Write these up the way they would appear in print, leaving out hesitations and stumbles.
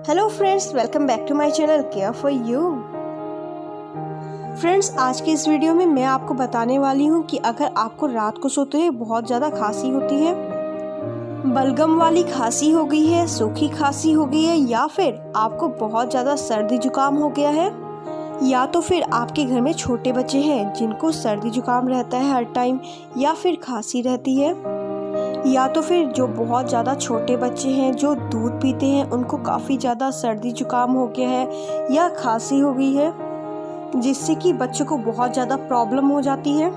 Hello friends, welcome back to my channel care for you. Friends, आज की इस video में मैं आपको बताने वाली हूँ कि अगर आपको रात को सोते हुए बहुत ज़्यादा खांसी होती है, बलगम वाली खांसी हो गई है, सूखी खांसी हो गई है, या फिर आपको बहुत ज़्यादा सर्दी जुकाम हो गया है, या तो फिर आपके घर में छोटे बच्चे हैं जिनको सर्दी जुकाम रहता है हर टाइम, या फिर खांसी रहती है, या तो फिर जो बहुत ज़्यादा छोटे बच्चे हैं जो दूध पीते हैं उनको काफ़ी ज़्यादा सर्दी जुकाम हो गया है या खांसी हो गई है जिससे कि बच्चों को बहुत ज़्यादा प्रॉब्लम हो जाती है।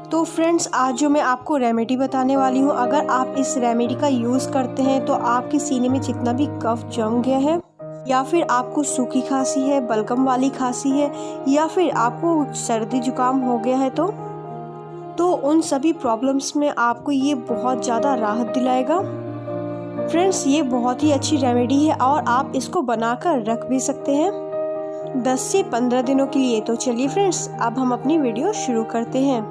तो फ्रेंड्स, आज जो मैं आपको रेमेडी बताने वाली हूँ, अगर आप इस रेमेडी का यूज़ करते हैं तो आपके सीने में जितना भी कफ जम गया है, या फिर आपको सूखी खांसी है, बलगम वाली खांसी है, या फिर आपको सर्दी जुकाम हो गया है, तो उन सभी प्रॉब्लम्स में आपको ये बहुत ज़्यादा राहत दिलाएगा। फ्रेंड्स, ये बहुत ही अच्छी रेमेडी है और आप इसको बनाकर रख भी सकते हैं 10 से 15 दिनों के लिए। तो चलिए फ्रेंड्स, अब हम अपनी वीडियो शुरू करते हैं।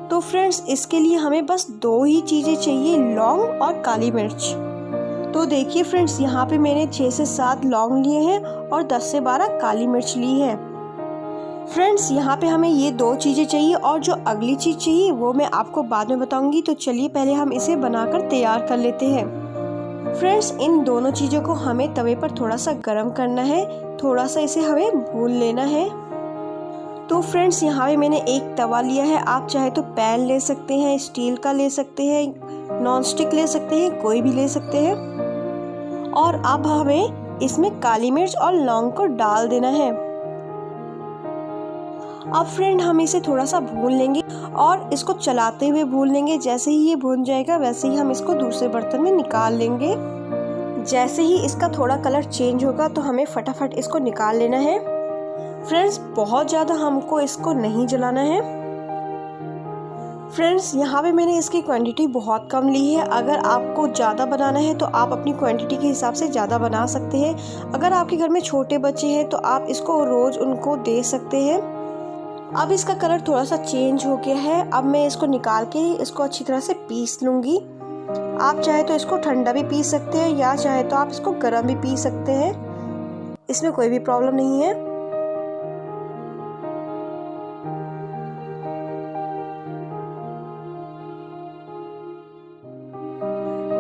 तो फ्रेंड्स, इसके लिए हमें बस 2 ही चीज़ें चाहिए, लौंग और काली मिर्च। तो देखिए फ्रेंड्स, यहाँ पे मैंने 6 से 7 लौंग लिए हैं और 10 से 12 काली मिर्च ली है। फ्रेंड्स, यहाँ पे हमें ये 2 चीज़ें चाहिए और जो अगली चीज़ चाहिए वो मैं आपको बाद में बताऊंगी। तो चलिए पहले हम इसे बनाकर तैयार कर लेते हैं। फ्रेंड्स, इन दोनों चीज़ों को हमें तवे पर थोड़ा सा गर्म करना है, थोड़ा सा इसे हमें भून लेना है। तो फ्रेंड्स, यहाँ पे मैंने एक तवा लिया है, आप चाहे तो पैन ले सकते हैं, स्टील का ले सकते हैं, नॉन स्टिक ले सकते हैं, कोई भी ले सकते हैं। और अब हमें इसमें काली मिर्च और लौंग को डाल देना है। अब फ्रेंड, हम इसे थोड़ा सा भून लेंगे और इसको चलाते हुए भून लेंगे। जैसे ही ये भून जाएगा वैसे ही हम इसको दूसरे बर्तन में निकाल लेंगे। जैसे ही इसका थोड़ा कलर चेंज होगा तो हमें फटाफट इसको निकाल लेना है। फ्रेंड्स, बहुत ज़्यादा हमको इसको नहीं जलाना है। फ्रेंड्स, यहाँ पे मैंने इसकी क्वांटिटी बहुत कम ली है। अगर आपको ज़्यादा बनाना है तो आप अपनी क्वांटिटी के हिसाब से ज़्यादा बना सकते हैं। अगर आपके घर में छोटे बच्चे हैं तो आप इसको रोज़ उनको दे सकते हैं। अब इसका कलर थोड़ा सा चेंज हो गया है। अब मैं इसको निकाल के इसको अच्छी तरह से पीस लूँगी। आप चाहे तो इसको ठंडा भी पी सकते हैं या चाहे तो आप इसको गर्म भी पी सकते हैं, इसमें कोई भी प्रॉब्लम नहीं है।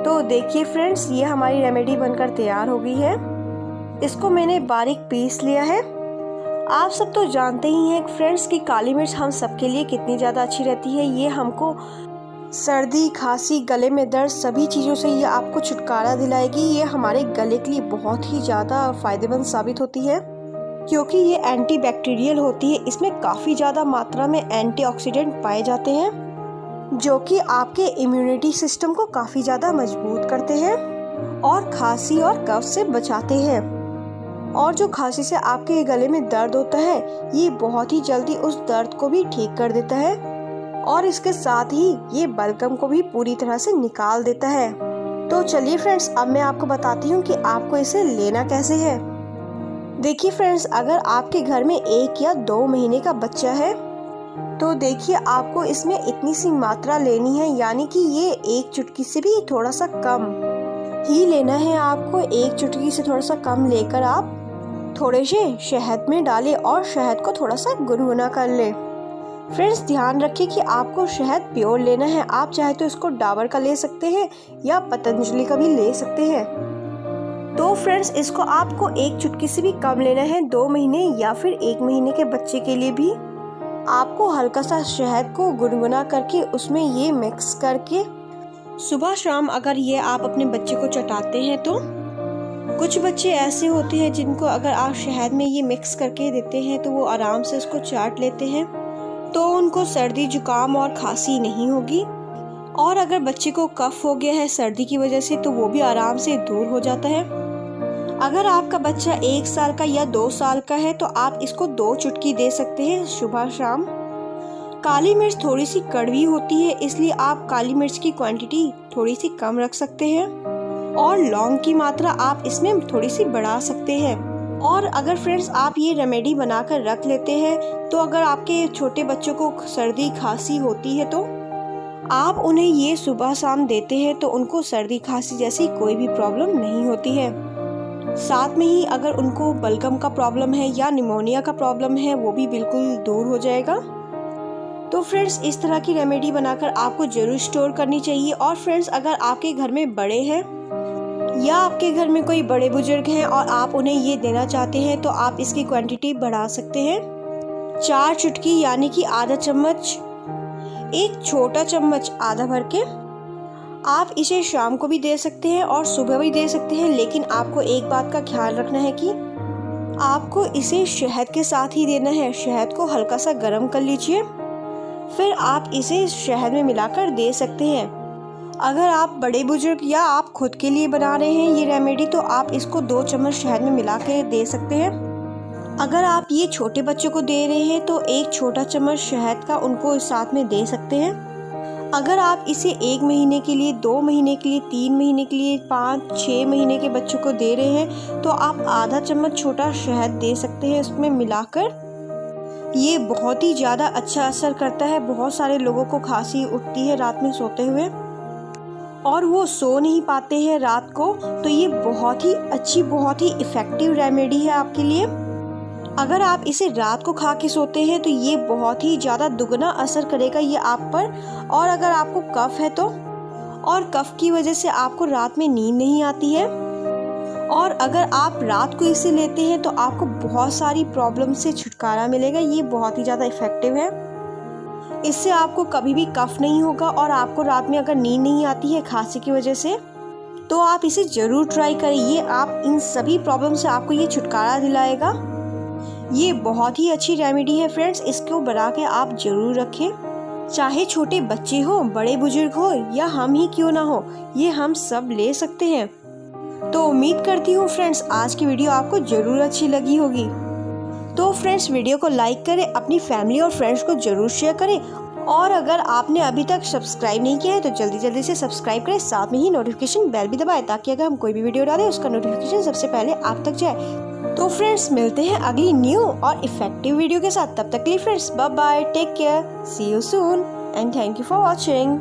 तो देखिए फ्रेंड्स, ये हमारी रेमेडी बनकर तैयार हो गई है। इसको मैंने बारीक पीस लिया है। आप सब तो जानते ही हैं फ्रेंड्स कि काली मिर्च हम सबके लिए कितनी ज़्यादा अच्छी रहती है। ये हमको सर्दी, खांसी, गले में दर्द सभी चीज़ों से ये आपको छुटकारा दिलाएगी। ये हमारे गले के लिए बहुत ही ज़्यादा फायदेमंद साबित होती है क्योंकि ये एंटीबैक्टीरियल होती है। इसमें काफ़ी ज़्यादा मात्रा में एंटीऑक्सीडेंट पाए जाते हैं जो कि आपके इम्यूनिटी सिस्टम को काफ़ी ज़्यादा मजबूत करते हैं और खांसी और कफ से बचाते हैं। और जो खांसी से आपके गले में दर्द होता है, ये बहुत ही जल्दी उस दर्द को भी ठीक कर देता है और इसके साथ ही ये बलगम को भी पूरी तरह से निकाल देता है। तो चलिए फ्रेंड्स, अब मैं आपको बताती हूँ कि आपको इसे लेना कैसे है। देखिए फ्रेंड्स, अगर आपके घर में 1 या 2 महीने का बच्चा है तो देखिए आपको इसमें इतनी सी मात्रा लेनी है, यानी कि ये 1 चुटकी से भी थोड़ा सा कम ही लेना है। आपको 1 चुटकी से थोड़ा सा कम लेकर आप थोड़े से शहद में डालें और शहद को थोड़ा सा गुनगुना कर लें। फ्रेंड्स, ध्यान रखिए कि आपको शहद प्योर लेना है। आप चाहे तो इसको डाबर का ले सकते हैं या पतंजलि का भी ले सकते हैं। तो फ्रेंड्स, इसको आपको 1 चुटकी से भी कम लेना है। 2 महीने या फिर 1 महीने के बच्चे के लिए भी आपको हल्का सा शहद को गुनगुना करके उसमें ये मिक्स करके सुबह शाम अगर ये आप अपने बच्चे को चटाते हैं तो कुछ बच्चे ऐसे होते हैं जिनको अगर आप शहद में ये मिक्स करके देते हैं तो वो आराम से उसको चाट लेते हैं, तो उनको सर्दी जुकाम और खांसी नहीं होगी। और अगर बच्चे को कफ हो गया है सर्दी की वजह से तो वो भी आराम से दूर हो जाता है। अगर आपका बच्चा 1 साल का या 2 साल का है तो आप इसको 2 चुटकी दे सकते हैं सुबह शाम। काली मिर्च थोड़ी सी कड़वी होती है, इसलिए आप काली मिर्च की क्वांटिटी थोड़ी सी कम रख सकते हैं और लौंग की मात्रा आप इसमें थोड़ी सी बढ़ा सकते हैं। और अगर फ्रेंड्स आप ये रेमेडी बनाकर रख लेते हैं तो अगर आपके छोटे बच्चों को सर्दी खांसी होती है तो आप उन्हें ये सुबह शाम देते हैं तो उनको सर्दी खांसी जैसी कोई भी प्रॉब्लम नहीं होती है। साथ में ही अगर उनको बलगम का प्रॉब्लम है या निमोनिया का प्रॉब्लम है वो भी बिल्कुल दूर हो जाएगा। तो फ्रेंड्स इस तरह की रेमेडी बनाकर आपको ज़रूर स्टोर करनी चाहिए। और फ्रेंड्स अगर आपके घर में बड़े हैं या आपके घर में कोई बड़े बुजुर्ग हैं और आप उन्हें ये देना चाहते हैं तो आप इसकी क्वांटिटी बढ़ा सकते हैं। 4 चुटकी यानी कि आधा चम्मच, एक छोटा चम्मच आधा भर के। आप इसे शाम को भी दे सकते हैं और सुबह भी दे सकते हैं, लेकिन आपको एक बात का ख्याल रखना है कि आपको इसे शहद के साथ ही देना है। शहद को हल्का सा गर्म कर लीजिए, फिर आप इसे शहद में मिलाकर दे सकते हैं। अगर आप बड़े बुजुर्ग या आप खुद के लिए बना रहे हैं ये रेमेडी तो आप इसको 2 चम्मच शहद में मिला के दे सकते हैं। अगर आप ये छोटे बच्चों को दे रहे हैं तो 1 छोटा चम्मच शहद का उनको साथ में दे सकते हैं। अगर आप इसे 1 महीने के लिए, 2 महीने के लिए, 3 महीने के लिए, 5-6 महीने के बच्चों को दे रहे हैं तो आप आधा चम्मच छोटा शहद दे सकते हैं उसमें मिलाकर। ये बहुत ही ज़्यादा अच्छा असर करता है। बहुत सारे लोगों को खांसी उठती है रात में सोते हुए और वो सो नहीं पाते हैं रात को, तो ये बहुत ही अच्छी, बहुत ही इफ़ेक्टिव रेमेडी है आपके लिए। अगर आप इसे रात को खा के सोते हैं तो ये बहुत ही ज़्यादा दुगना असर करेगा ये आप पर। और अगर आपको कफ है तो, और कफ की वजह से आपको रात में नींद नहीं आती है, और अगर आप रात को इसे लेते हैं तो आपको बहुत सारी प्रॉब्लम से छुटकारा मिलेगा। ये बहुत ही ज़्यादा इफ़ेक्टिव है। इससे आपको कभी भी कफ नहीं होगा और आपको रात में अगर नींद नहीं आती है खांसी की वजह से तो आप इसे ज़रूर ट्राई करें। ये आप इन सभी प्रॉब्लम से आपको ये छुटकारा दिलाएगा। ये बहुत ही अच्छी रेमेडी है फ्रेंड्स, इसको बना के आप ज़रूर रखें। चाहे छोटे बच्चे हो, बड़े बुजुर्ग हो या हम ही क्यों ना हो, ये हम सब ले सकते हैं। तो उम्मीद करती हूँ फ्रेंड्स आज की वीडियो आपको ज़रूर अच्छी लगी होगी। तो फ्रेंड्स वीडियो को लाइक करें, अपनी फैमिली और फ्रेंड्स को ज़रूर शेयर करें, और अगर आपने अभी तक सब्सक्राइब नहीं किया है तो जल्दी से सब्सक्राइब करें। साथ में ही नोटिफिकेशन बेल भी दबाएं ताकि अगर हम कोई भी वीडियो डालें उसका नोटिफिकेशन सबसे पहले आप तक जाए। तो फ्रेंड्स मिलते हैं अगली न्यू और इफेक्टिव वीडियो के साथ। तब तक के लिए friends bye bye, take care, see you soon and thank you for watching.